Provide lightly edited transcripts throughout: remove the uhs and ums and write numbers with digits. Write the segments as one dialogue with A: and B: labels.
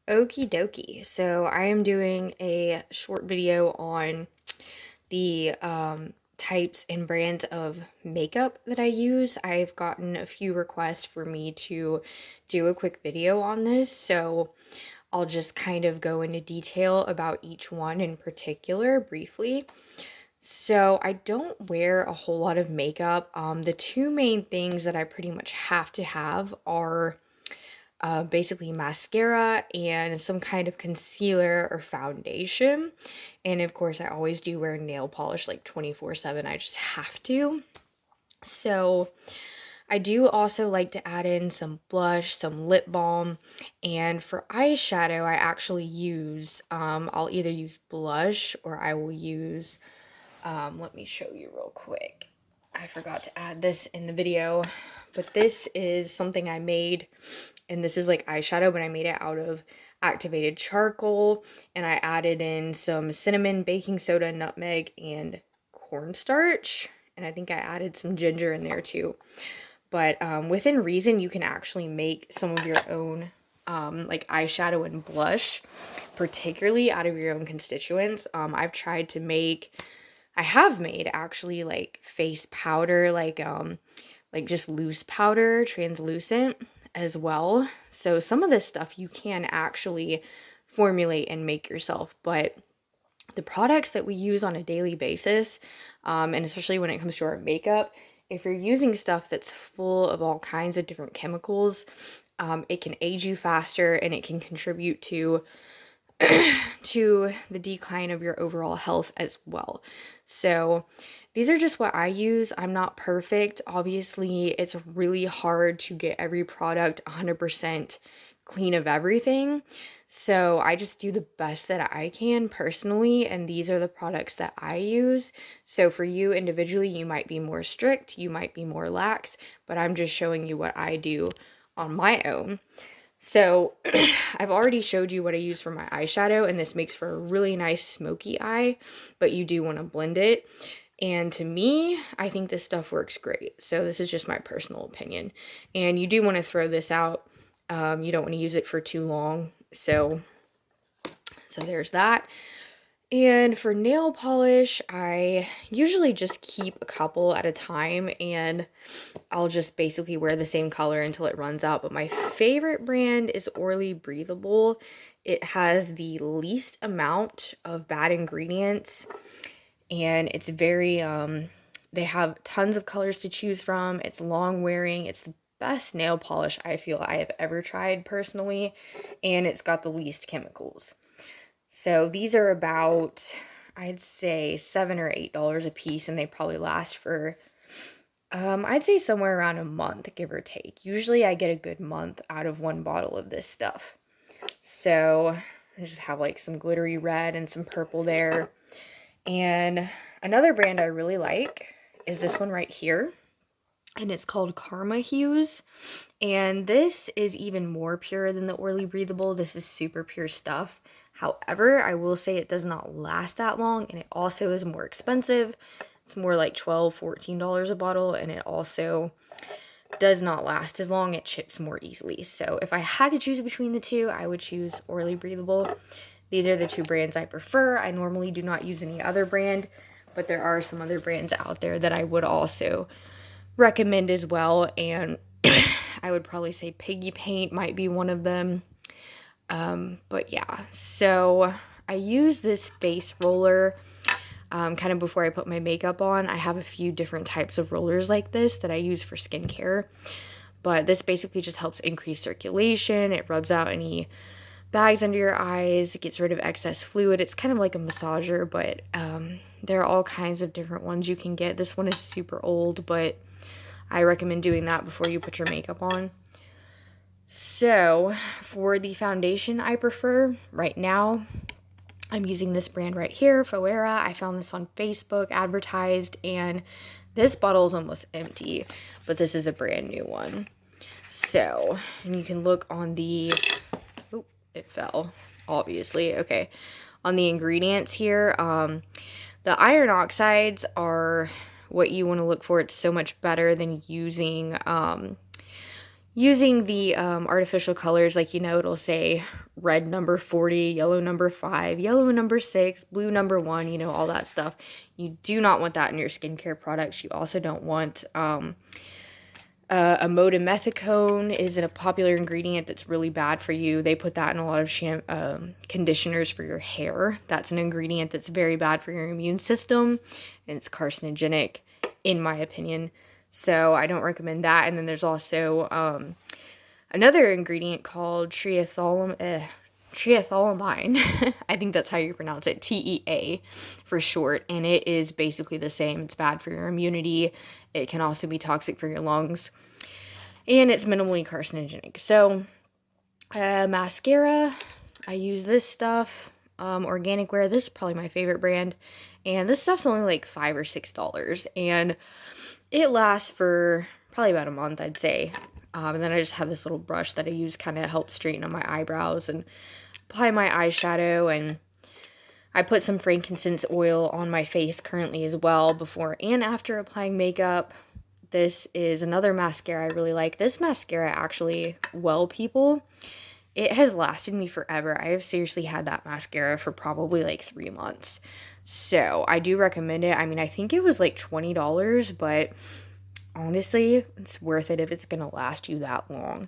A: Okie dokie. So I am doing a short video on the types and brands of makeup that I use. I've gotten a few requests for me to do a quick video on this, so I'll just kind of go into detail about each one in particular briefly. So I don't wear a whole lot of makeup. The two main things that I pretty much have to have are basically mascara and some kind of concealer or foundation. And of course, I always do wear nail polish like 24/7. I just have to. So I do also like to add in some blush, some lip balm, and for eyeshadow, I actually use, I'll either use blush or I will use, let me show you real quick. I forgot to add this in the video, but this is something I made, and this is like eyeshadow, but I made it out of activated charcoal, and I added in some cinnamon, baking soda, nutmeg, and cornstarch, and I think I added some ginger in there too. But within reason, you can actually make some of your own like eyeshadow and blush, particularly out of your own constituents. I have made actually like face powder, like just loose powder, translucent as well. So some of this stuff you can actually formulate and make yourself, but the products that we use on a daily basis, and especially when it comes to our makeup, if you're using stuff that's full of all kinds of different chemicals, it can age you faster and it can contribute to to the decline of your overall health as well. So these are just what I use. I'm not perfect. Obviously, it's really hard to get every product 100% clean of everything. So I just do the best that I can personally, and these are the products that I use. So for you individually, you might be more strict, you might be more lax, but I'm just showing you what I do on my own. So I've already showed you what I use for my eyeshadow, and this makes for a really nice smoky eye, but you do want to blend it. And to me, I think this stuff works great. So this is just my personal opinion. And you do want to throw this out. You don't want to use it for too long. So there's that. And for nail polish, I usually just keep a couple at a time, and I'll just basically wear the same color until it runs out. But my favorite brand is Orly Breathable. It has the least amount of bad ingredients, and it's very, they have tons of colors to choose from. It's long wearing. It's the best nail polish I feel I have ever tried personally, and it's got the least chemicals. So these are about, I'd say $7 or $8 a piece, and they probably last for, I'd say somewhere around a month, give or take. Usually I get a good month out of one bottle of this stuff. So I just have like some glittery red and some purple there. And another brand I really like is this one right here, and it's called Karma Hues. And this is even more pure than the Orly Breathable. This is super pure stuff. However, I will say it does not last that long, and it also is more expensive. It's more like $12, $14 a bottle, and it also does not last as long. It chips more easily. So if I had to choose between the two, I would choose Orly Breathable. These are the two brands I prefer. I normally do not use any other brand, but there are some other brands out there that I would also recommend as well, and I would probably say Piggy Paint might be one of them. But yeah, so I use this face roller kind of before I put my makeup on. I have a few different types of rollers like this that I use for skincare, but this basically just helps increase circulation. It rubs out any bags under your eyes, it gets rid of excess fluid. It's kind of like a massager, but there are all kinds of different ones you can get. This one is super old, but I recommend doing that before you put your makeup on. So for the foundation I prefer right now, I'm using this brand right here, Foera. I found this on Facebook advertised, and this bottle is almost empty, but this is a brand new one. So, and you can look on the, oh, it fell, obviously. Okay, on the ingredients here, the iron oxides are what you want to look for. It's so much better than using using the artificial colors, like, it'll say red number 40, yellow number 5, yellow number 6, blue number 1, all that stuff. You do not want that in your skincare products. You also don't want amodimethicone is a popular ingredient that's really bad for you. They put that in a lot of conditioners for your hair. That's an ingredient that's very bad for your immune system, and it's carcinogenic, in my opinion. So I don't recommend that. And then there's also another ingredient called triethylamine. I think that's how you pronounce it, TEA for short. And it is basically the same. It's bad for your immunity. It can also be toxic for your lungs. And it's minimally carcinogenic. So mascara, I use this stuff. Organic Wear, this is probably my favorite brand. And this stuff's only like $5 or $6. And it lasts for probably about a month, I'd say. And then I just have this little brush that I use kind of help straighten up my eyebrows and apply my eyeshadow. And I put some frankincense oil on my face currently as well, before and after applying makeup. This is another mascara I really like. This mascara actually, Well People, it has lasted me forever. I have seriously had that mascara for probably like 3 months. So I do recommend it. I mean, I think it was like $20, but honestly, it's worth it if it's going to last you that long.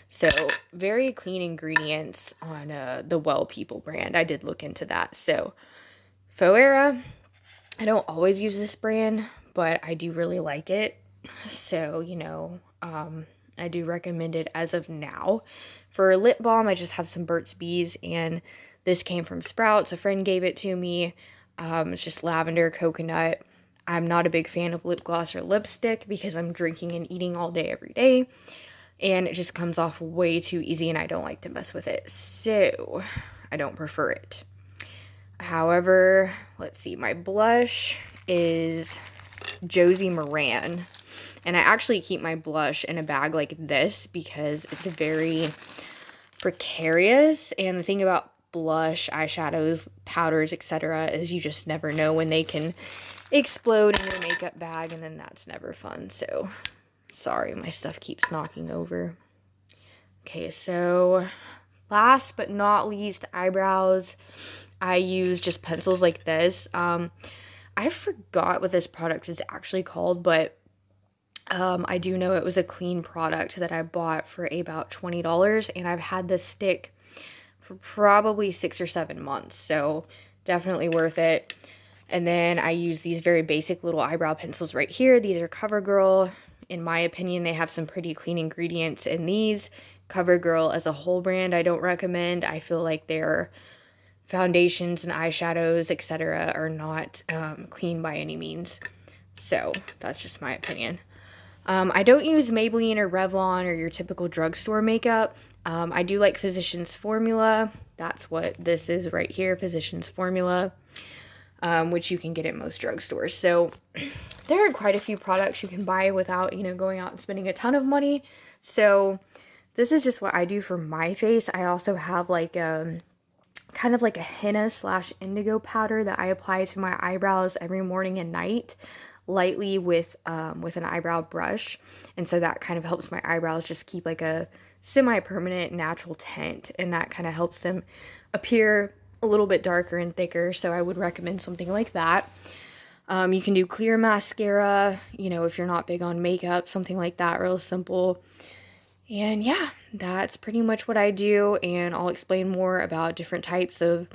A: So very clean ingredients on the Well People brand. I did look into that. So Foera, I don't always use this brand, but I do really like it. So, I do recommend it as of now. For lip balm, I just have some Burt's Bees, and this came from Sprouts. A friend gave it to me. It's just lavender, coconut. I'm not a big fan of lip gloss or lipstick because I'm drinking and eating all day, every day. And it just comes off way too easy, and I don't like to mess with it. So, I don't prefer it. However, let's see. My blush is Josie Moran. And I actually keep my blush in a bag like this because it's very precarious. And the thing about blush, eyeshadows, powders, etc. is you just never know when they can explode in your makeup bag, and then that's never fun. So, sorry, my stuff keeps knocking over. Okay, so last but not least, eyebrows. I use just pencils like this. I forgot what this product is actually called, but I do know it was a clean product that I bought for about $20, and I've had this stick for probably 6 or 7 months, so definitely worth it. And then I use these very basic little eyebrow pencils right here. These are CoverGirl. In my opinion, they have some pretty clean ingredients in these. CoverGirl as a whole brand, I don't recommend. I feel like their foundations and eyeshadows, etc., are not clean by any means. So that's just my opinion. I don't use Maybelline or Revlon or your typical drugstore makeup. I do like Physicians Formula. That's what this is right here, Physicians Formula, which you can get at most drugstores. So there are quite a few products you can buy without, going out and spending a ton of money. So this is just what I do for my face. I also have like kind of like a henna / indigo powder that I apply to my eyebrows every morning and night, lightly with an eyebrow brush. And so that kind of helps my eyebrows just keep like a semi-permanent natural tint, and that kind of helps them appear a little bit darker and thicker. So I would recommend something like that. You can do clear mascara, if you're not big on makeup, something like that, real simple. And yeah, that's pretty much what I do, and I'll explain more about different types of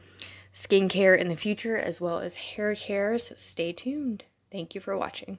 A: skincare in the future as well as hair care, so stay tuned. Thank you for watching.